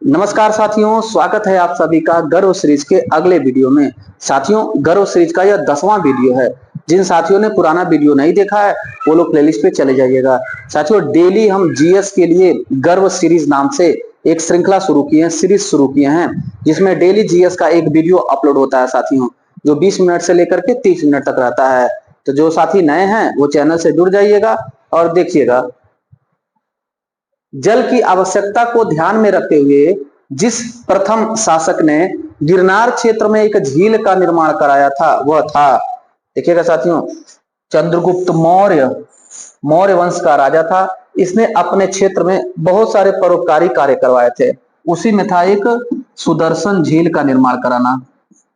नमस्कार साथियों, स्वागत है आप सभी का गर्व सीरीज के अगले वीडियो में। साथियों, गर्व सीरीज का यह 10वां वीडियो है। जिन साथियों ने पुराना वीडियो नहीं देखा है वो लोग प्लेलिस्ट पे चले जाइएगा। साथियों, डेली हम जीएस के लिए गर्व सीरीज नाम से एक श्रृंखला शुरू किए हैं, सीरीज शुरू किए हैं, जिसमें डेली जीएस का एक वीडियो अपलोड होता है साथियों, जो 20 मिनट से लेकर के 30 मिनट तक रहता है। तो जो साथी नए हैं वो चैनल से जुड़ जाइएगा और देखिएगा। जल की आवश्यकता को ध्यान में रखते हुए जिस प्रथम शासक ने गिरनार क्षेत्र में एक झील का निर्माण कराया था वह था, देखिएगा साथियों, चंद्रगुप्त मौर्य। मौर्य वंश का राजा था। इसने अपने क्षेत्र में बहुत सारे परोपकारी कार्य करवाए थे। उसी में था एक सुदर्शन झील का निर्माण कराना।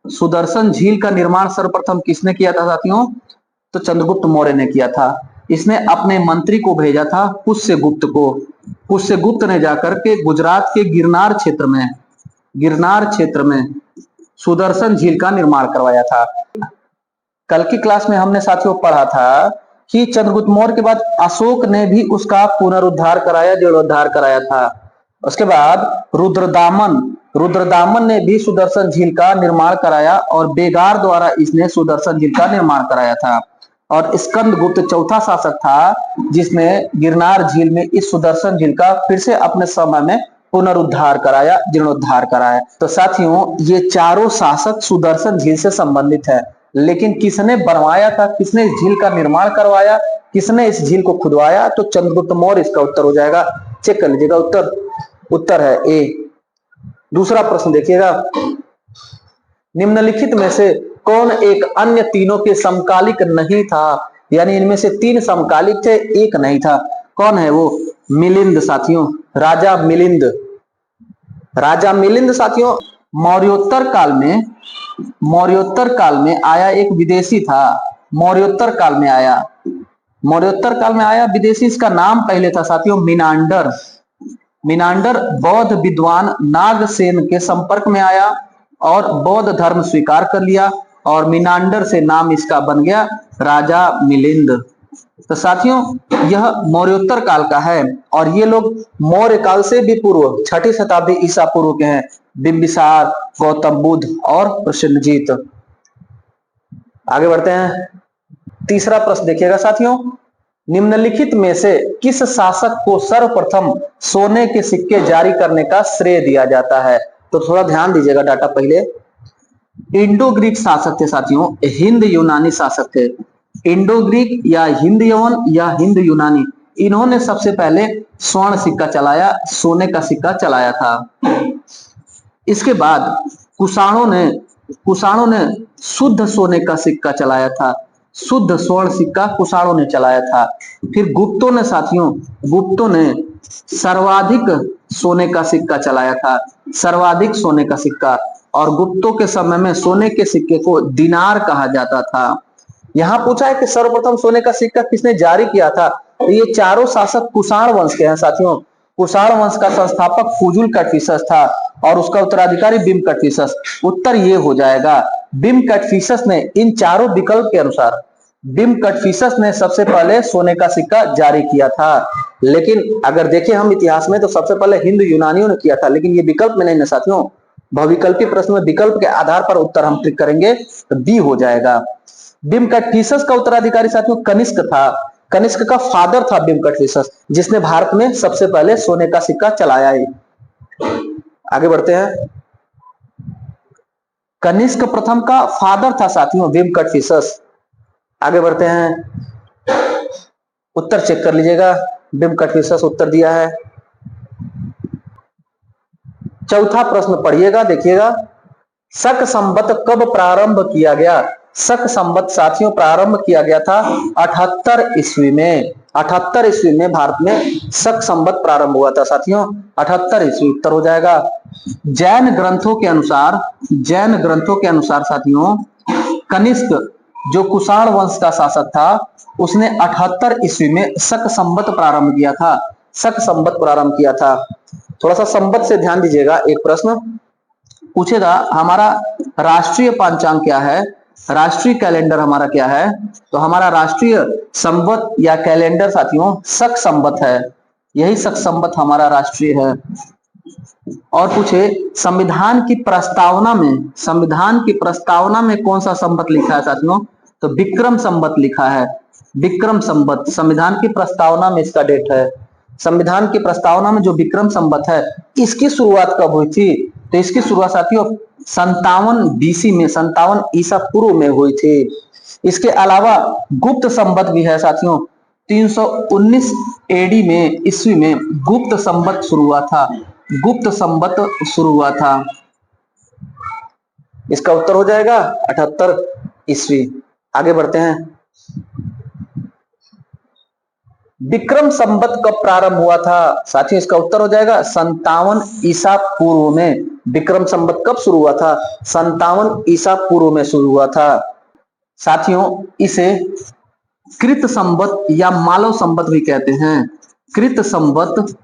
सुदर्शन झील का निर्माण सर्वप्रथम किसने किया था साथियों? तो चंद्रगुप्त मौर्य ने किया था। इसने अपने मंत्री को भेजा था पुष्यगुप्त को। पुष्यगुप्त ने जाकर के गुजरात के गिरनार क्षेत्र में सुदर्शन झील का निर्माण करवाया था। कल की क्लास में हमने साथियों पढ़ा था कि चंद्रगुप्त मौर्य के बाद अशोक ने भी उसका पुनरुद्धार कराया, जीर्णोद्धार कराया था। उसके बाद रुद्रदामन ने भी सुदर्शन झील का निर्माण कराया और बेगार द्वारा इसने सुदर्शन झील का निर्माण कराया था। और स्कंदगुप्त चौथा शासक था जिसने गिरनार झील में इस सुदर्शन झील का फिर से अपने समय में पुनरुद्धार कराया, जीर्णोद्धार कराया। तो साथियों, ये चारों शासक सुदर्शन झील से संबंधित है। लेकिन किसने बनवाया था, किसने इस झील का निर्माण करवाया, किसने इस झील को खुदवाया? तो चंद्रगुप्त मौर्य इसका उत्तर हो जाएगा। चेक कर लीजिएगा, उत्तर है ए। दूसरा प्रश्न देखिएगा, निम्नलिखित में से कौन एक अन्य तीनों के समकालिक नहीं था? यानी इनमें से 3 समकालिक थे, एक नहीं था। कौन है वो? मिलिंद साथियों, राजा मिलिंद। राजा मिलिंद साथियों मौर्योत्तर काल में आया एक विदेशी था। मौर्योत्तर काल में आया विदेशी। इसका नाम पहले था साथियों मिनांडर। मिनांडर बौद्ध विद्वान नागसेन के संपर्क में आया और बौद्ध धर्म स्वीकार कर लिया और मिनांडर से नाम इसका बन गया राजा मिलिंद। तो साथियों, यह मौर्योत्तर काल का है और ये लोग मौर्य काल से भी पूर्व 6ठी शताब्दी ईसा पूर्व के हैं। बिंबिसार, गौतम बुद्ध और प्रसेनजीत। आगे बढ़ते हैं। तीसरा प्रश्न देखिएगा साथियों, निम्नलिखित में से किस शासक को सर्वप्रथम सोने के सिक्के जारी करने का श्रेय दिया जाता है? तो थोड़ा ध्यान दीजिएगा डाटा पहले। इंडो ग्रीक शासक थे साथियों, हिंद यूनानी शासक थे। इंडो ग्रीक या हिंद यवन या हिंद यूनानी, इन्होंने सबसे पहले स्वर्ण सिक्का चलाया, सोने का सिक्का चलाया था। इसके बाद कुषाणों ने शुद्ध सोने का सिक्का चलाया था। शुद्ध स्वर्ण सिक्का कुषाणों ने चलाया था। फिर गुप्तों ने सर्वाधिक सोने का सिक्का चलाया था, सर्वाधिक सोने का सिक्का। और गुप्तों के समय में सोने के सिक्के को दिनार कहा जाता था। यहाँ पूछा है कि सर्वप्रथम सोने का सिक्का किसने जारी किया था? तो ये चारों शासक कुषाण वंश के हैं साथियों। कुषाण वंश का संस्थापक फुजुल कटफिसस था और उसका उत्तराधिकारी बिम कटफिसस। उत्तर ये हो जाएगा। बिम कटफिसस ने इन चारों विकल्प के अनुसार बिम कटफिसस ने सबसे पहले सोने का सिक्का जारी किया था। लेकिन अगर देखें हम इतिहास में तो सबसे पहले हिंद यूनानियों ने किया था, लेकिन ये विकल्प में नहीं है साथियों। बहुविकल्पी प्रश्न में विकल्प के आधार पर उत्तर हम क्लिक करेंगे तो बी हो जाएगा। बिम कटफिसस का उत्तराधिकारी साथियों कनिष्क था। कनिष्क का फादर था बिम कटफिसस, जिसने भारत में सबसे पहले सोने का सिक्का चलाया है। आगे बढ़ते हैं। कनिष्क प्रथम का फादर था साथियों बिम कटफिसस। आगे बढ़ते हैं। उत्तर चेक कर लीजिएगा। बिम कटफिसस उत्तर दिया है। चौथा प्रश्न पढ़िएगा, देखिएगा। शक संवत कब प्रारंभ किया गया? शक संवत साथियों प्रारंभ किया गया था 78 ईस्वी में। 78 ईस्वी में भारत में शक संवत प्रारंभ हुआ था साथियों, 78 ईस्वी। उत्तर हो जाएगा। जैन ग्रंथों के अनुसार साथियों कनिष्क जो कुषाण वंश का शासक था उसने 78 ईस्वी में शक संवत प्रारंभ किया था। शक संवत प्रारंभ किया था। थोड़ा सा संवत से ध्यान दीजिएगा। एक प्रश्न पूछेगा, हमारा राष्ट्रीय पंचांग क्या है, राष्ट्रीय कैलेंडर हमारा क्या है? तो हमारा राष्ट्रीय संवत या कैलेंडर साथियों शक संवत है। यही शक संवत हमारा राष्ट्रीय है। और पूछे संविधान की प्रस्तावना में कौन सा संवत लिखा है साथियों? तो विक्रम संवत लिखा है। विक्रम संवत संविधान की प्रस्तावना में इसका डेट है। संविधान की प्रस्तावना में जो विक्रम संवत है, इसकी शुरुआत कब हुई थी? तो इसकी शुरुआत साथियों 57 बीसी में, 57 ईसा पूर्व में हुई थी। इसके अलावा गुप्त संवत भी है साथियों। 319 एडी में, ईस्वी में गुप्त संवत शुरू हुआ था। गुप्त संवत शुरू हुआ था। इसका उत्तर हो जाएगा 78 ईस्वी। आगे बढ़ते हैं। विक्रम संवत कब प्रारंभ हुआ था? साथियों इसका उत्तर हो जाएगा 57 ईसा पूर्व में। विक्रम संवत कब शुरू हुआ था? 57 ईसा पूर्व में शुरू हुआ था। साथियों इसे कृत संवत या मालव संवत भी कहते हैं। कृत संवत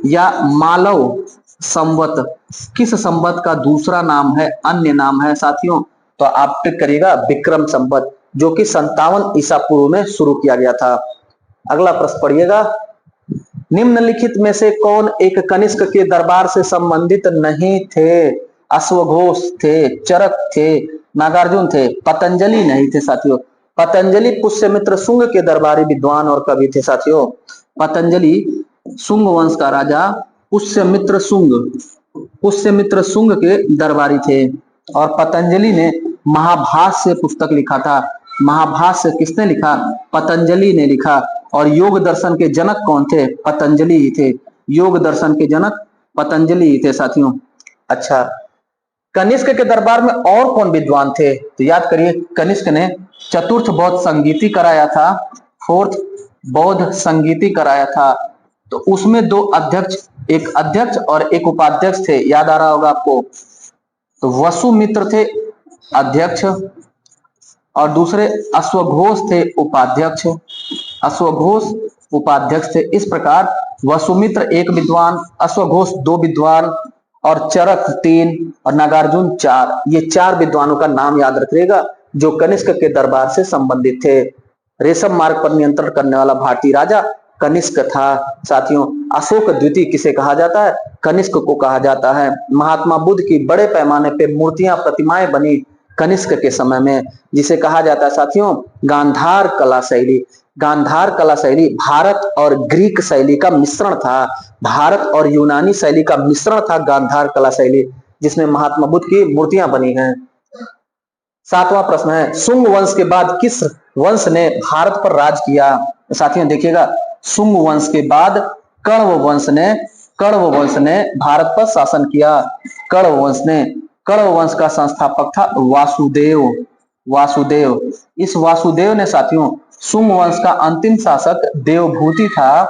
या मालव संवत किस संवत का दूसरा नाम है, अन्य नाम है साथियों? तो आप टिक करिएगा विक्रम संवत, जो कि 57 ईसा पूर्व में शुरू किया गया था। अगला प्रश्न पढ़िएगा। निम्नलिखित में से कौन एक कनिष्क के दरबार से संबंधित नहीं थे? अश्वघोष थे, चरक थे, नागार्जुन थे, पतंजलि नहीं थे साथियों। पतंजलि पुष्यमित्र शुंग के दरबारी विद्वान और कवि थे साथियों। पतंजलि शुंग वंश का राजा पुष्यमित्र शुंग के दरबारी थे। और पतंजलि ने महाभाष्य पुस्तक लिखा था। महाभाष्य किसने लिखा? पतंजलि ने लिखा। और योग दर्शन के जनक कौन थे? पतंजलि ही थे। योग दर्शन के जनक पतंजलि ही थे साथियों। अच्छा, कनिष्क के दरबार में और कौन विद्वान थे? तो याद करिए, कनिष्क ने चतुर्थ बौद्ध संगीति कराया था, फोर्थ बौद्ध संगीति कराया था। तो उसमें दो अध्यक्ष, एक अध्यक्ष और एक उपाध्यक्ष थे, याद आ रहा होगा आपको। तो वसुमित्र थे अध्यक्ष और दूसरे अश्वघोष थे उपाध्यक्ष। अश्वघोष उपाध्यक्ष थे। इस प्रकार वसुमित्र एक विद्वान, अश्वघोष दो विद्वान और चरक 3 और नागार्जुन 4, ये 4 विद्वानों का नाम याद रखिएगा जो कनिष्क के दरबार से संबंधित थे। रेशम मार्ग पर नियंत्रण करने वाला भारतीय राजा कनिष्क था साथियों। अशोक द्वितीय किसे कहा जाता है? कनिष्क को कहा जाता है। महात्मा बुद्ध की बड़े पैमाने पे मूर्तियां, प्रतिमाएं बनी कनिष्क के समय में, जिसे कहा जाता है साथियों गांधार कला शैली। गांधार कला शैली भारत और ग्रीक शैली का मिश्रण था। भारत और यूनानी शैली का मिश्रण था गांधार कला शैली, जिसमें महात्मा बुद्ध की मूर्तियां बनी हैं। 7वां प्रश्न है, शुंग वंश के बाद किस वंश ने भारत पर राज किया? साथियों देखिएगा, शुंग वंश के बाद कण्व वंश ने भारत पर शासन किया। कण्व वंश का संस्थापक था वासुदेव। इस वासुदेव ने साथियों शुंग वंश का अंतिम शासक देवभूति था।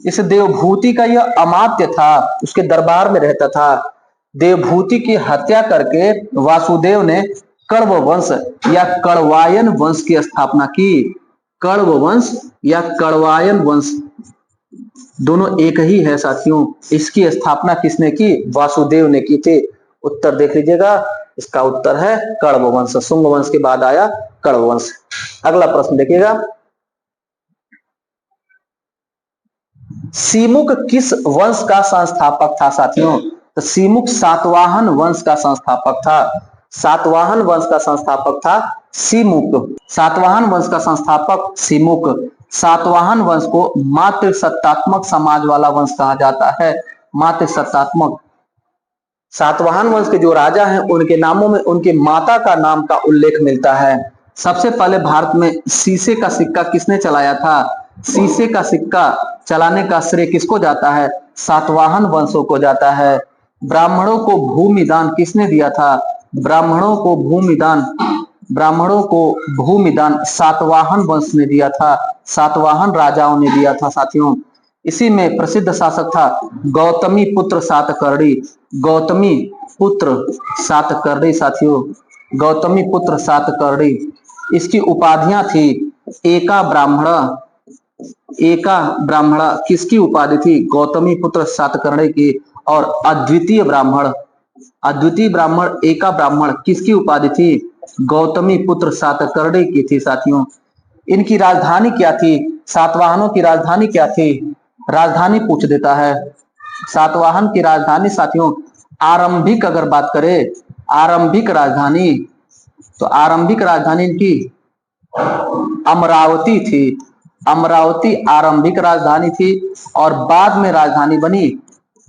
इस देवभूति का यह अमात्य था, उसके दरबार में रहता था। देवभूति की हत्या करके वासुदेव ने कण्व वंश या कण्वायन वंश की स्थापना की। कण्व वंश या कण्वायन वंश दोनों एक ही है साथियों। इसकी स्थापना किसने की? वासुदेव ने की थी। उत्तर देख लीजिएगा, इसका उत्तर है कण्व वंश। शुंग वंश के बाद आया कण्व वंश। अगला प्रश्न देखिएगा, सीमुक किस वंश का संस्थापक था साथियों? तो सीमुक सातवाहन वंश का संस्थापक था। सातवाहन वंश का संस्थापक था सीमुक। सातवाहन वंश का संस्थापक सीमुक। सातवाहन वंश को मातृसत्तात्मक समाज वाला वंश कहा जाता है। मातृसत्तात्मक। सातवाहन वंश के जो राजा हैं उनके नामों में उनके माता का नाम का उल्लेख मिलता है। सबसे पहले भारत में शीशे का सिक्का किसने चलाया था? शीशे का सिक्का चलाने का श्रेय किसको जाता है? सातवाहन वंशों को जाता है। ब्राह्मणों को भूमिदान किसने दिया था? ब्राह्मणों को भूमिदान सातवाहन वंश ने दिया था। सातवाहन राजाओं ने दिया था साथियों। इसी में प्रसिद्ध शासक था गौतमी पुत्र सातकर्णी। गौतमी पुत्र सातकर्णी साथियों, गौतमी पुत्र सातकर्णी। इसकी उपाधियां थी एका ब्राह्मण किसकी उपाधि थी? गौतमी पुत्र सातकर्णी की। और अद्वितीय ब्राह्मण एका ब्राह्मण किसकी उपाधि थी? गौतमी पुत्र सातकर्णी की थी साथियों। इनकी राजधानी क्या थी? सातवाहनों की राजधानी क्या थी? राजधानी पूछ देता है। सातवाहन की राजधानी साथियों आरंभिक, अगर बात करें आरंभिक राजधानी, तो आरंभिक राजधानी इनकी अमरावती थी। अमरावती आरंभिक राजधानी थी और बाद में राजधानी बनी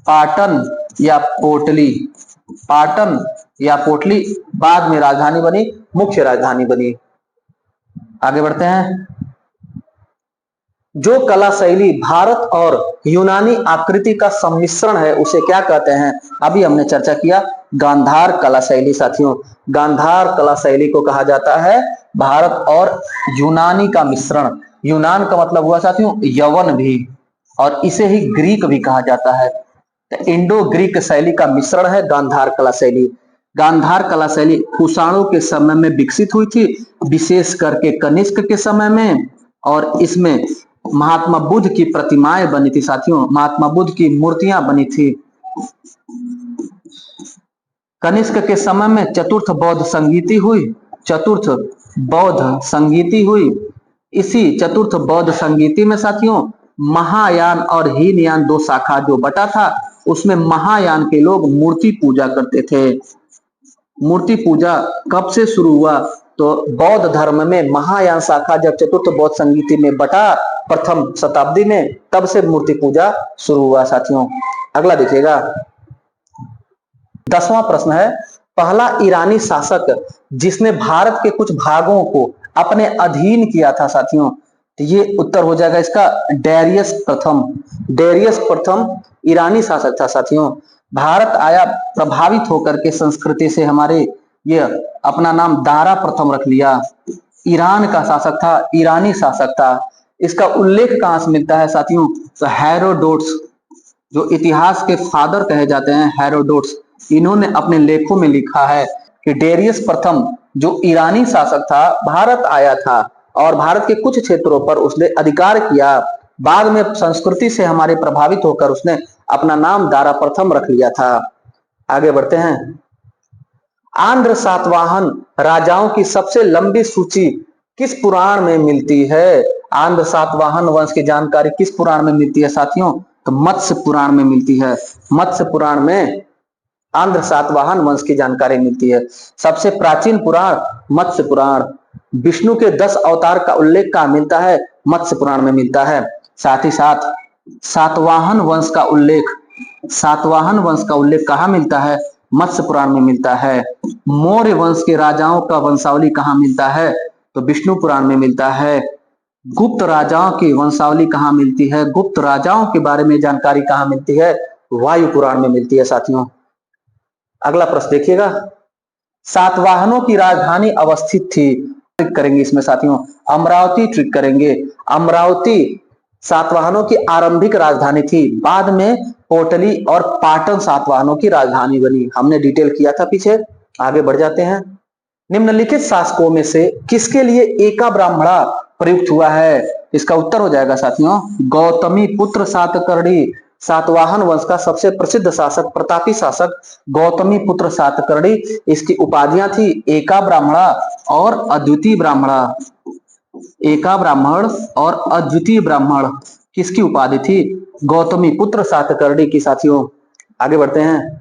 पाटन या पोटली। पाटन या पोटली बाद में राजधानी बनी, मुख्य राजधानी बनी। आगे बढ़ते हैं। जो कला शैली भारत और यूनानी आकृति का सम्मिश्रण है उसे क्या कहते हैं? अभी हमने चर्चा किया गांधार कला शैली। साथियों गांधार कला शैली को कहा जाता है भारत और यूनानी का मिश्रण। यूनान का मतलब हुआ साथियों यवन भी, और इसे ही ग्रीक भी कहा जाता है। तो इंडो ग्रीक शैली का मिश्रण है गांधार कला शैली। गांधार कला शैली कुषाणों के समय में विकसित हुई थी, विशेष करके कनिष्क के समय में, और इसमें महात्मा बुद्ध की प्रतिमाएं बनी थी। साथियों महात्मा बुद्ध की मूर्तियां बनी थी। कनिष्क के समय में चतुर्थ बौद्ध संगीति हुई। चतुर्थ बौद्ध संगीति हुई। इसी चतुर्थ बौद्ध संगीति में साथियों महायान और हीनयान दो शाखा जो बटा था, उसमें महायान के लोग मूर्ति पूजा करते थे। मूर्ति पूजा कब से शुरू हुआ? तो बौद्ध धर्म में महायान शाखा जब चतुर्थ बौद्ध संगीति में बटा प्रथम शताब्दी में, तब से मूर्ति पूजा शुरू हुआ। साथियों अगला देखिएगा, 10वां प्रश्न है, पहला ईरानी शासक जिसने भारत के कुछ भागों को अपने अधीन किया था। साथियों तो ये उत्तर हो जाएगा इसका डेरियस प्रथम। डेरियस प्रथम ईरानी शासक था। साथियों भारत आया प्रभावित होकर के संस्कृति से, हमारे ये अपना नाम दारा प्रथम रख लिया। ईरान का शासक था, ईरानी शासक था। इसका उल्लेख कहां से मिलता है साथियों? तो हेरोडोट्स, जो इतिहास के फादर कहे जाते हैं हेरोडोट्स, इन्होंने अपने लेखों में लिखा है कि डेरियस प्रथम जो ईरानी शासक था, भारत आया था और भारत के कुछ क्षेत्रों पर उसने अधिकार किया। बाद में संस्कृति से हमारे प्रभावित होकर उसने अपना नाम दारा प्रथम रख लिया था। आगे बढ़ते हैं। आंध्र सातवाहन राजाओं की सबसे लंबी सूची किस पुराण में मिलती है? आंध्र सातवाहन वंश की जानकारी किस पुराण में मिलती है साथियों? तो मत्स्य पुराण में मिलती है। मत्स्य पुराण में आंध्र सातवाहन वंश की जानकारी मिलती है। सबसे प्राचीन पुराण मत्स्य पुराण। विष्णु के 10 अवतार का उल्लेख कहां मिलता है? मत्स्य पुराण में मिलता है। साथ ही साथ सातवाहन वंश का उल्लेख कहां मिलता है? मत्स्य पुराण में मिलता है। मौर्य वंश के राजाओं का वंशावली कहां मिलता है? तो विष्णु पुराण में मिलता है। गुप्त राजाओं की वंशावली कहां मिलती है? गुप्त राजाओं के बारे में जानकारी कहां मिलती है? वायु पुराण में मिलती है। साथियों अगला प्रश्न देखिएगा, सातवाहनों की राजधानी अवस्थित थी। ट्रिक करेंगे इसमें साथियों, अमरावती ट्रिक करेंगे। अमरावती सातवाहनों की आरंभिक राजधानी थी, बाद में कोटली और पाटन सातवाहनों की राजधानी बनी। हमने डिटेल किया था पीछे। आगे बढ़ जाते हैं। निम्नलिखित शासकों में से किसके लिए एका ब्राह्मणा प्रयुक्त हुआ है? इसका उत्तर हो जाएगा साथियों गौतमी पुत्र सातकर्णी। सातवाहन वंश का सबसे प्रसिद्ध शासक, प्रतापी शासक गौतमी पुत्र सातकर्णी। इसकी उपाधियां थी एका ब्राह्मणा और अद्वितीय ब्राह्मणा। एका ब्राह्मण और अद्वितीय ब्राह्मण किसकी उपाधि थी? गौतमी पुत्र सातकर्णी की। साथियों आगे बढ़ते हैं।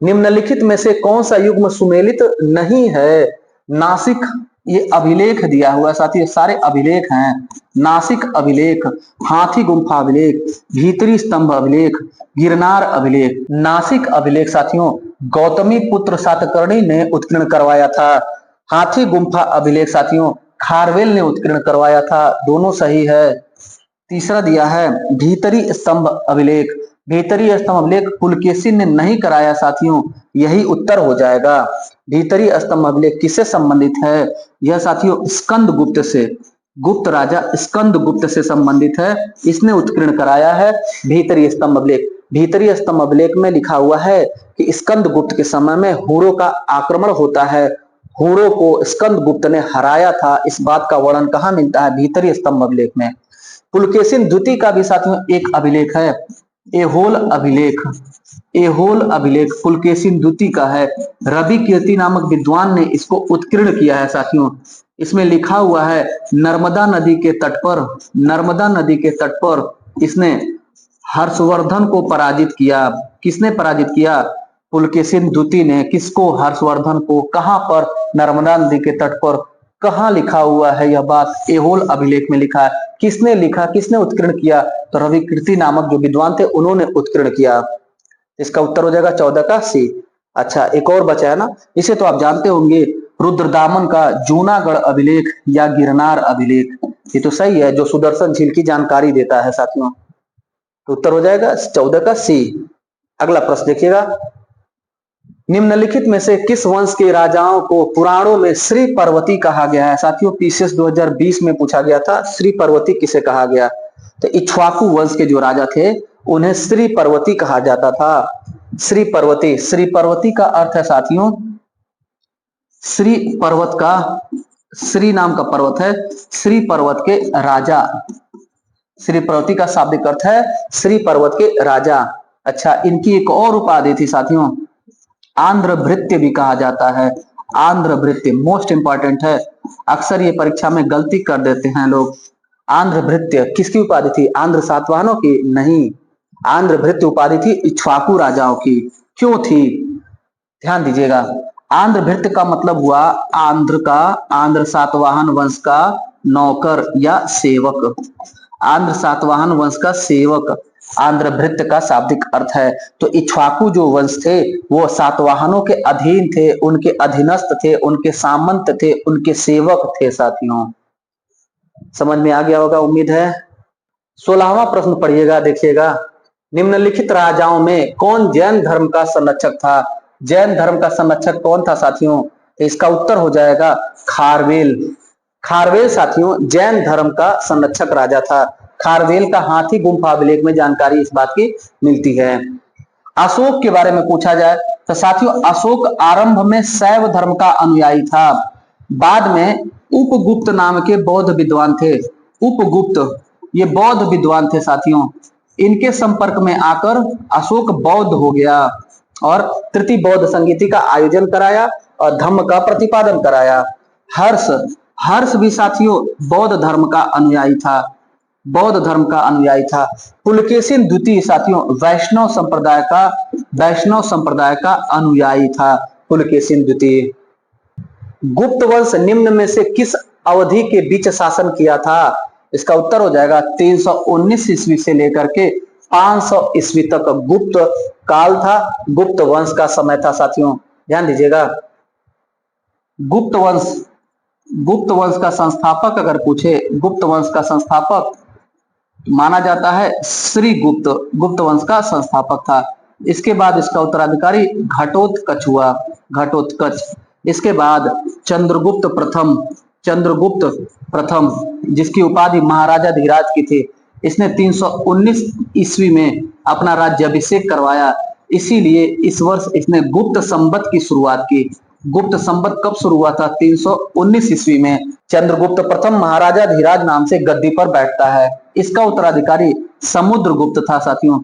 निम्नलिखित में से कौन सा युग्म सुमेलित नहीं है? नासिक, ये अभिलेख दिया हुआ साथी, सारे अभिलेख हैं। नासिक अभिलेख, हाथी गुम्फा अभिलेख, भीतरी स्तंभ अभिलेख, गिरनार अभिलेख। नासिक अभिलेख साथियों गौतमी पुत्र सातकर्णी ने उत्कीर्ण करवाया था। हाथी गुम्फा अभिलेख साथियों खारवेल ने उत्कीर्ण करवाया था। दोनों सही है। तीसरा दिया है भीतरी स्तंभ अभिलेख। भीतरी स्तंभ अभिलेख पुलकेशी ने नहीं कराया साथियों, यही उत्तर हो जाएगा। भीतरी स्तंभ अभिलेख किससे संबंधित है? यह साथियों स्कंद गुप्त से, गुप्त राजा स्कंद गुप्त से संबंधित है। इसने उत्कीर्ण कराया है भीतरी स्तंभ अभिलेख। भीतरी स्तंभ अभिलेख में लिखा हुआ है कि स्कंद गुप्त के समय में हुरों का आक्रमण होता है, हुरों को स्कंद गुप्त ने हराया था। इस बात का वर्णन कहाँ मिलता है? भीतरी स्तंभ अभिलेख में। पुलकेशिन द्वितीय का भी साथियों एक अभिलेख है, एहोल अभिलेख। एहोल अभिलेख पुलकेशिन द्वितीय का है। रवि कीर्ति नामक विद्वान ने इसको उत्कीर्ण किया है साथियों। इसमें लिखा हुआ है नर्मदा नदी के तट पर, नर्मदा नदी के तट पर इसने हर्षवर्धन को पराजित किया। किसने पराजित किया? पुलकेशिन द्वितीय ने। किसको? हर्षवर्धन को। कहां पर? नर्मदा नदी के तट पर। कहां लिखा हुआ है यह बात? एहोल अभिलेख में लिखा है। किसने लिखा, किसने उत्कीर्ण किया? तो रविकीर्ति नामक जो विद्वान थे उन्होंने उत्कीर्ण किया। इसका उत्तर हो जाएगा 14 का सी। अच्छा, एक और बचा है ना, इसे तो आप जानते होंगे, रुद्रदामन का जूनागढ़ अभिलेख या गिरनार अभिलेख। ये तो सही है, जो सुदर्शन झील की जानकारी देता है साथियों। तो उत्तर हो जाएगा 14 का सी। अगला प्रश्न देखिएगा, निम्नलिखित में से किस वंश के राजाओं को पुराणों में श्री पर्वती कहा गया है? साथियों पीसीएस 2020 में पूछा गया था, श्री पर्वती किसे कहा गया? तो इक्ष्वाकु वंश के जो राजा थे उन्हें श्री पर्वती कहा जाता था। श्री पर्वती, श्री पर्वती का अर्थ है साथियों, श्री पर्वत का, श्री नाम का पर्वत है, श्री पर्वत के राजा। श्री पर्वती का शाब्दिक अर्थ है श्री पर्वत के राजा। अच्छा, इनकी एक और उपाधि थी साथियों, आंध्र भृत्य भी कहा जाता है। आंध्र भृत्य मोस्ट इंपॉर्टेंट है, अक्सर ये परीक्षा में गलती कर देते हैं लोग। आंध्र भृत्य किसकी उपाधि थी? आंध्र सातवाहनों की? नहीं, आंध्र भृत्य उपाधि थी इक्ष्वाकु राजाओं की। क्यों थी? ध्यान दीजिएगा, आंध्र भृत्य का मतलब हुआ आंध्र का, आंध्र सातवाहन वंश का नौकर या सेवक। आंध्र सातवाहन वंश का सेवक आंध्र भृत्य का शाब्दिक अर्थ है। तो इक्ष्वाकु जो वंश थे वो सातवाहनों के अधीन थे, उनके अधीनस्थ थे, उनके सामंत थे, उनके सेवक थे साथियों। समझ में आ गया होगा उम्मीद है। 16वां प्रश्न पढ़िएगा, देखिएगा, निम्नलिखित राजाओं में कौन जैन धर्म का संरक्षक था? जैन धर्म का संरक्षक कौन था साथियों? इसका उत्तर हो जाएगा खारवेल। खारवेल साथियों जैन धर्म का संरक्षक राजा था। खारवेल का हाथी गुम्फा अभिलेख में जानकारी इस बात की मिलती है। अशोक के बारे में पूछा जाए तो साथियों अशोक आरंभ में शैव धर्म का अनुयायी था। बाद में उपगुप्त नाम के बौद्ध विद्वान थे। उपगुप्त ये बौद्ध विद्वान थे साथियों, इनके संपर्क में आकर अशोक बौद्ध हो गया और तृतीय बौद्ध संगीति का आयोजन कराया और धम्म का प्रतिपादन कराया। हर्ष, हर्ष भी साथियों बौद्ध धर्म का अनुयायी था, बौद्ध धर्म का अनुयायी था। पुलकेशिन द्वितीय साथियों वैष्णव संप्रदाय का अनुयायी था पुलकेशिन द्वितीय। गुप्त वंश निम्न में से किस अवधि के बीच शासन किया था? इसका उत्तर हो जाएगा 319 ईस्वी से लेकर के 500 ईस्वी तक गुप्त काल था, गुप्त वंश का समय था साथियों। ध्यान दीजिएगा, गुप्त वंश का संस्थापक अगर पूछे, गुप्त वंश का संस्थापक माना जाता है श्री गुप्त, गुप्त वंश का संस्थापक था। इसके बाद इसका उत्तराधिकारी घटोत्कच हुआ, घटोत्कच। इसके बाद चंद्रगुप्त प्रथम जिसकी उपाधि महाराजा धीराज की थी, इसने 319 ईस्वी में अपना राज्याभिषेक करवाया। इसीलिए इस वर्ष इसने गुप्त संवत की शुरुआत की। गुप्त संवत कब शुरू हुआ था? 319 ईस्वी में। चंद्रगुप्त प्रथम महाराजा धीराज नाम से गद्दी पर बैठता है। इसका उत्तराधिकारी समुद्रगुप्त था साथियों,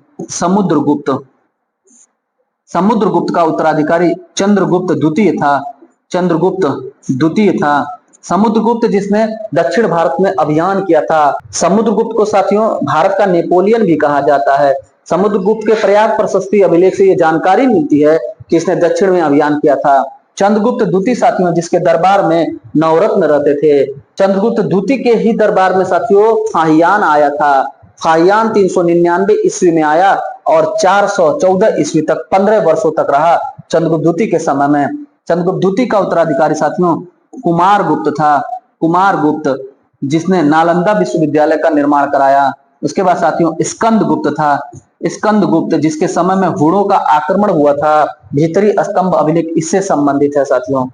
समुद्रगुप्त का उत्तराधिकारी चंद्रगुप्त द्वितीय था। समुद्रगुप्त जिसने दक्षिण भारत में अभियान किया था। समुद्रगुप्त को साथियों भारत का नेपोलियन भी कहा जाता है। समुद्रगुप्त के प्रयाग प्रशस्ति अभिलेख से ये जानकारी मिलती है कि इसने दक्षिण में अभियान किया था। चंद्रगुप्त द्वितीय साथियों जिसके दरबार में नवरत्न रहते थे। चंद्रगुप्त द्वितीय के ही दरबार में साथियों फाहियान आया था। फाहियान 399 ईस्वी में आया और 414 ईस्वी तक 15 वर्षों तक रहा चंद्रगुप्त द्वितीय के समय में। चंद्रगुप्त द्वितीय का उत्तराधिकारी साथियों कुमारगुप्त था, कुमारगुप्त जिसने नालंदा विश्वविद्यालय का निर्माण कराया। उसके बाद साथियों स्कंदगुप्त था, स्कंदगुप्त जिसके समय में हुणों का आक्रमण हुआ था। भीतरी स्तंभ अभिलेख इससे संबंधित है साथियों।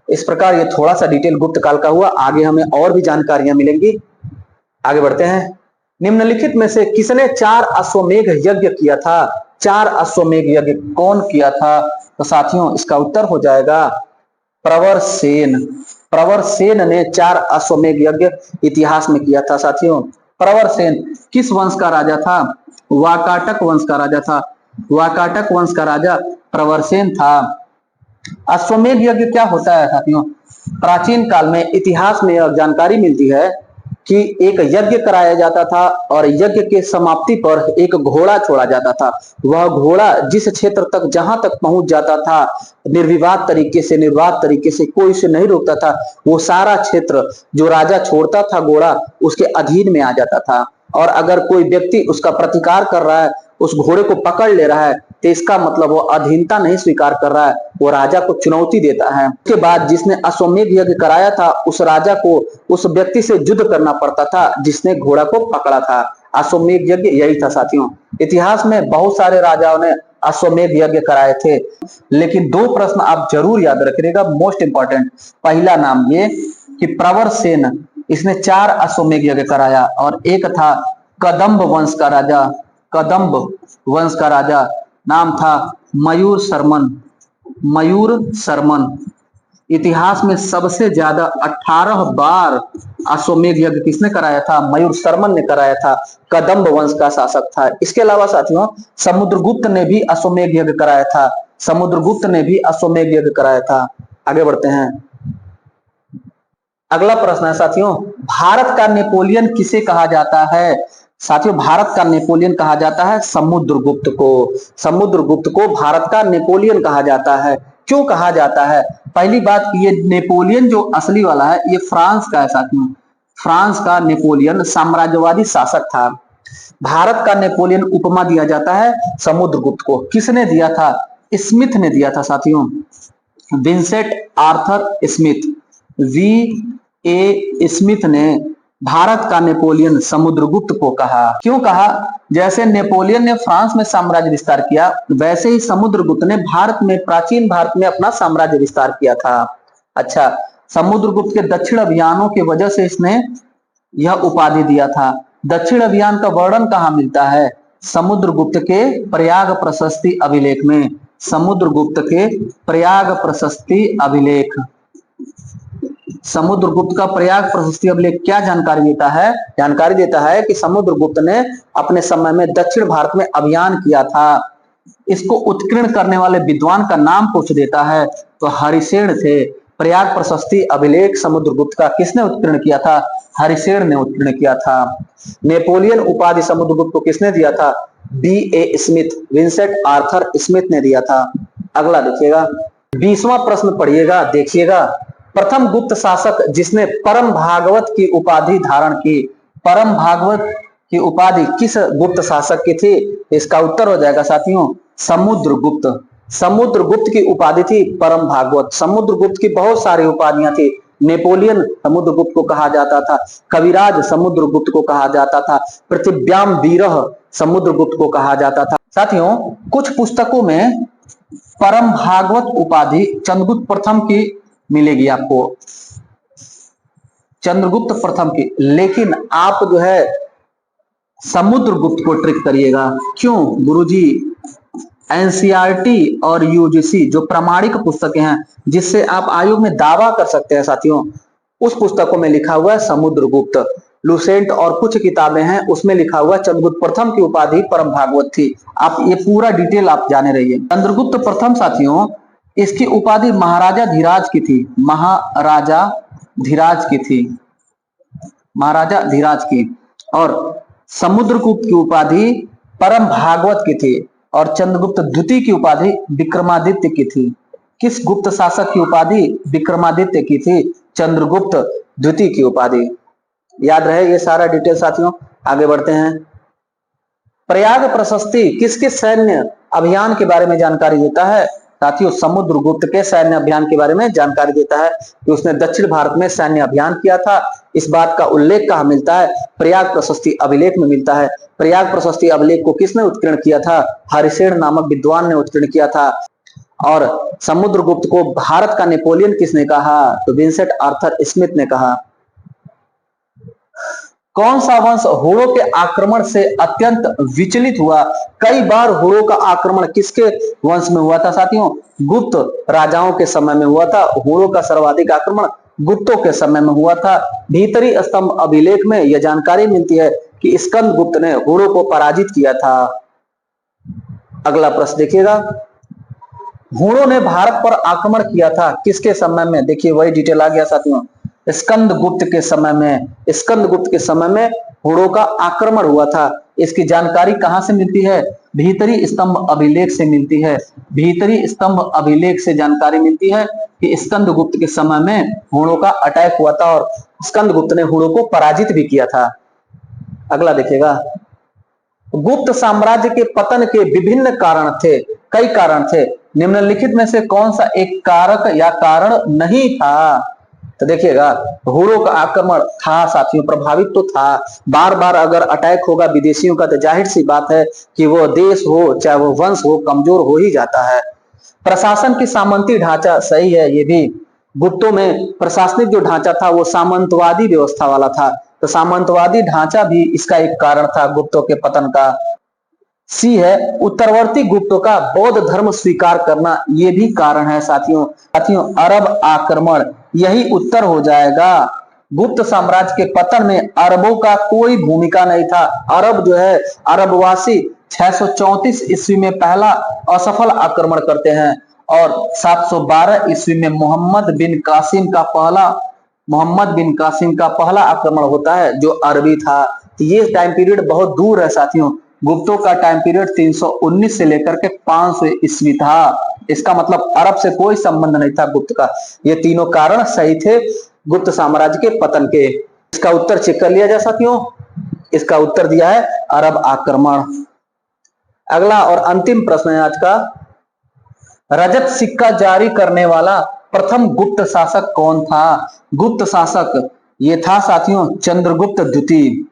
इस प्रकार ये थोड़ा सा डिटेल गुप्त काल का हुआ, आगे हमें और भी जानकारियां मिलेंगी। आगे बढ़ते हैं, निम्नलिखित में से किसने 4 अश्वमेघ यज्ञ किया था? 4 अश्वमेघ यज्ञ कौन किया था? तो साथियों इसका उत्तर हो जाएगा प्रवरसेन। प्रवरसेन ने 4 अश्वमेघ यज्ञ इतिहास में किया था साथियों। प्रवरसेन किस वंश का राजा था? वाकाटक वंश का राजा था। वाकाटक वंश का राजा प्रवरसेन था। अश्वमेध यज्ञ क्या होता है साथियों? प्राचीन काल में इतिहास में यह जानकारी मिलती है कि एक यज्ञ कराया जाता था और यज्ञ के समाप्ति पर एक घोड़ा छोड़ा जाता था। वह घोड़ा जिस क्षेत्र तक जहां तक पहुंच जाता था निर्वाध तरीके से कोई उसे नहीं रोकता था, वो सारा क्षेत्र जो राजा छोड़ता था घोड़ा उसके अधीन में आ जाता था। और अगर कोई व्यक्ति उसका प्रतिकार कर रहा है, उस घोड़े को पकड़ ले रहा है, तो इसका मतलब वो अधीनता नहीं स्वीकार कर रहा है, वो राजा को चुनौती देता है। उसके बाद जिसने अश्वमेध यज्ञ कराया था उस राजा को उस व्यक्ति से युद्ध करना पड़ता था जिसने घोड़ा को पकड़ा था। अश्वमेध यज्ञ यही था साथियों। इतिहास में बहुत सारे राजाओं ने अश्वमेध यज्ञ कराए थे, लेकिन दो प्रश्न आप जरूर याद रखिएगा, मोस्ट इंपॉर्टेंट। पहला नाम ये कि प्रवर सेन, इसने 4 अश्वमेध यज्ञ कराया, और एक था कदम्ब वंश का राजा, कदम्ब वंश का राजा नाम था मयूर शर्मन। मयूर शर्मन इतिहास में सबसे ज्यादा 18 बार अश्वमेध यज्ञ किसने कराया था? मयूर शर्मन ने कराया था, कदम्ब वंश का शासक था। इसके अलावा साथियों समुद्रगुप्त ने भी अश्वमेध यज्ञ कराया था, समुद्रगुप्त ने भी अश्वमेध यज्ञ कराया था। आगे बढ़ते हैं। अगला प्रश्न है साथियों, भारत का नेपोलियन किसे कहा जाता है? साथियों भारत का नेपोलियन कहा जाता है समुद्रगुप्त को। समुद्रगुप्त को भारत का नेपोलियन कहा जाता है। क्यों कहा जाता है? पहली बात, ये नेपोलियन जो असली वाला है ये फ्रांस का है साथियों। फ्रांस का नेपोलियन साम्राज्यवादी शासक था। भारत का नेपोलियन उपमा दिया जाता है समुद्रगुप्त को। किसने दिया था? स्मिथ ने दिया था साथियों, विंसेंट आर्थर स्मिथ। स्मिथ ने भारत का नेपोलियन समुद्रगुप्त को कहा। क्यों कहा? जैसे नेपोलियन ने फ्रांस में साम्राज्य विस्तार किया, वैसे ही समुद्रगुप्त ने भारत में, प्राचीन भारत में अपना साम्राज्य विस्तार किया था। अच्छा, समुद्रगुप्त के दक्षिण अभियानों की वजह से इसने यह उपाधि दिया था। दक्षिण अभियान का वर्णन कहाँ मिलता है? समुद्रगुप्त के प्रयाग प्रशस्ति अभिलेख में। समुद्रगुप्त के प्रयाग प्रशस्ति अभिलेख। समुद्रगुप्त का प्रयाग प्रशस्ति अभिलेख क्या जानकारी देता है? जानकारी देता है कि समुद्रगुप्त ने अपने समय में दक्षिण भारत में अभियान किया था। इसको उत्कीर्ण करने वाले विद्वान का नाम पूछ देता है तो हरिसेन थे। प्रयाग प्रशस्ति अभिलेख समुद्रगुप्त का किसने उत्कीर्ण किया था? हरिसेन ने उत्कीर्ण किया था। नेपोलियन उपाधि समुद्रगुप्त को किसने दिया था? B.A. Smith, Vincent Arthur Smith ने दिया था। अगला देखिएगा, 20वां प्रश्न पढ़िएगा, देखिएगा। प्रथम गुप्त शासक जिसने परम भागवत की उपाधि धारण की। परम भागवत की उपाधि किस गुप्त शासक की थी? इसका उत्तर हो जाएगा साथियों समुद्रगुप्त। समुद्रगुप्त की उपाधि थी परम भागवत। समुद्रगुप्त की बहुत सारी उपाधियां थी। नेपोलियन समुद्रगुप्त को कहा जाता था, कविराज समुद्रगुप्त को कहा जाता था, पृथिव्याम वीरः समुद्रगुप्त को कहा जाता था। साथियों कुछ पुस्तकों में परम भागवत उपाधि चंद्रगुप्त प्रथम की मिलेगी आपको, चंद्रगुप्त प्रथम की, लेकिन आप जो है समुद्रगुप्त को ट्रिक करिएगा। क्यों गुरुजी? एनसीईआरटी और यूजीसी जो प्रामाणिक पुस्तकें हैं जिससे आप आयोग में दावा कर सकते हैं साथियों, उस पुस्तकों में लिखा हुआ है समुद्रगुप्त। लुसेंट और कुछ किताबें हैं उसमें लिखा हुआ चंद्रगुप्त प्रथम की उपाधि परम भागवत थी। आप ये पूरा डिटेल आप जाने रहिए। चंद्रगुप्त प्रथम साथियों इसकी उपाधि महाराजा धीराज की थी, महाराजा धीराज की थी, महाराजा धीराज की। और समुद्रगुप्त की उपाधि परम भागवत की थी और चंद्रगुप्त द्वितीय की उपाधि विक्रमादित्य की थी। किस गुप्त शासक की उपाधि? विक्रमादित्य की थी। चंद्रगुप्त द्वितीय की उपाधि। याद रहे ये सारा डिटेल साथियों। आगे बढ़ते हैं। प्रयाग प्रशस्ति किसके सैन्य अभियान के बारे में जानकारी देता है? साथियों समुद्रगुप्त के सैन्य अभियान के बारे में जानकारी देता है कि उसने दक्षिण भारत में सैन्य अभियान किया था। इस बात का उल्लेख कहाँ मिलता है? प्रयाग प्रशस्ति अभिलेख में मिलता है। प्रयाग प्रशस्ति अभिलेख को किसने उत्कीर्ण किया था? हरिसेन नामक विद्वान ने उत्कीर्ण किया था। और समुद्रगुप्त को भारत का नेपोलियन किसने कहा? तो विंसेंट आर्थर स्मिथ ने कहा। कौन सा वंश हुड़ों के आक्रमण से अत्यंत विचलित हुआ? कई बार हुड़ों का आक्रमण किसके वंश में हुआ था साथियों? गुप्त राजाओं के समय में हुआ था। हुड़ों का सर्वाधिक आक्रमण गुप्तों के समय में हुआ था। भीतरी स्तंभ अभिलेख में यह जानकारी मिलती है कि स्कंदगुप्त ने हुड़ों को पराजित किया था। अगला प्रश्न देखिएगा, हुड़ों ने भारत पर आक्रमण किया था किसके समय में? देखिए वही डिटेल आ गया साथियों। स्कंदगुप्त के समय में, स्कंदगुप्त के समय में हुड़ों का आक्रमण हुआ था। इसकी जानकारी कहां से मिलती है? भीतरी स्तंभ अभिलेख से मिलती है। भीतरी स्तंभ अभिलेख से जानकारी मिलती है कि स्कंदगुप्त के समय में हुड़ों का अटैक हुआ था और स्कंदगुप्त ने हुड़ों को पराजित भी किया था। अगला देखिएगा, गुप्त साम्राज्य के पतन के विभिन्न कारण थे, कई कारण थे, निम्नलिखित में से कौन सा एक कारक या कारण नहीं था? तो देखिएगा, हुड़ों का आक्रमण था साथियों, प्रभावित तो था। बार बार अगर अटैक होगा विदेशियों का तो जाहिर सी बात है कि वो देश हो चाहे वो वंश हो कमजोर हो ही जाता है। प्रशासन की सामंती ढांचा सही है, ये भी गुप्तों में प्रशासनिक जो ढांचा था वो सामंतवादी व्यवस्था वाला था, तो सामंतवादी ढांचा भी इसका एक कारण था गुप्तों के पतन का। सी है उत्तरवर्ती गुप्तों का बौद्ध धर्म स्वीकार करना, यह भी कारण है साथियों। साथियों अरब आक्रमण यही उत्तर हो जाएगा। गुप्त साम्राज्य के पतन में अरबों का कोई भूमिका नहीं था। अरब जो है, अरबवासी 634 ईस्वी में पहला असफल आक्रमण करते हैं और 712 ईस्वी में मोहम्मद बिन कासिम का पहला आक्रमण होता है जो अरबी था। ये टाइम पीरियड बहुत दूर है साथियों। गुप्तों का टाइम पीरियड 319 से लेकर के 500 ईस्वी था। इसका मतलब अरब से कोई संबंध नहीं था गुप्त का। ये तीनों कारण सही थे गुप्त साम्राज्य के पतन के। इसका उत्तर चेक कर लिया जाए साथियों। इसका उत्तर दिया है अरब आक्रमण। अगला और अंतिम प्रश्न है आज का, रजत सिक्का जारी करने वाला प्रथम गुप्त शासक कौन था? गुप्त शासक ये था साथियों चंद्रगुप्त द्वितीय।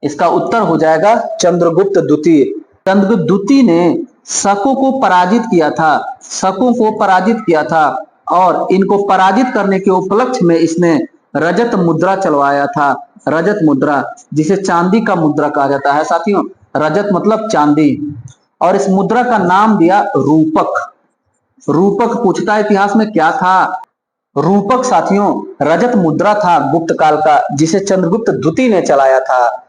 इसका उत्तर हो जाएगा चंद्रगुप्त द्वितीय। चंद्रगुप्त द्वितीय ने शकों को पराजित किया था, शकों को पराजित किया था और इनको पराजित करने के उपलक्ष्य में इसने रजत मुद्रा चलवाया था। रजत मुद्रा जिसे चांदी का मुद्रा कहा जाता है साथियों, रजत मतलब चांदी, और इस मुद्रा का नाम दिया रूपक। रूपक पूछता है इतिहास में क्या था? रूपक साथियों रजत मुद्रा था गुप्त काल का, जिसे चंद्रगुप्त द्वितीय ने चलाया था।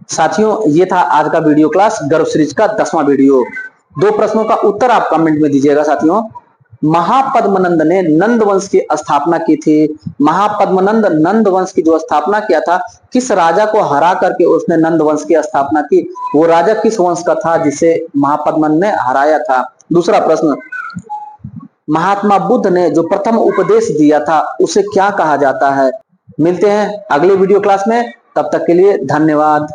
साथियों ये था आज का वीडियो क्लास, गर्भ सीरीज का 10वां वीडियो। 2 प्रश्नों का उत्तर आप कमेंट में दीजिएगा साथियों। महापद्मनंद ने नंद वंश की स्थापना की थी। महापद्मनंद नंद वंश की जो स्थापना किया था, किस राजा को हरा करके उसने नंद वंश की स्थापना की? वो राजा किस वंश का था जिसे महापद्मनंद ने हराया था? दूसरा प्रश्न, महात्मा बुद्ध ने जो प्रथम उपदेश दिया था उसे क्या कहा जाता है? मिलते हैं अगले वीडियो क्लास में, तब तक के लिए धन्यवाद।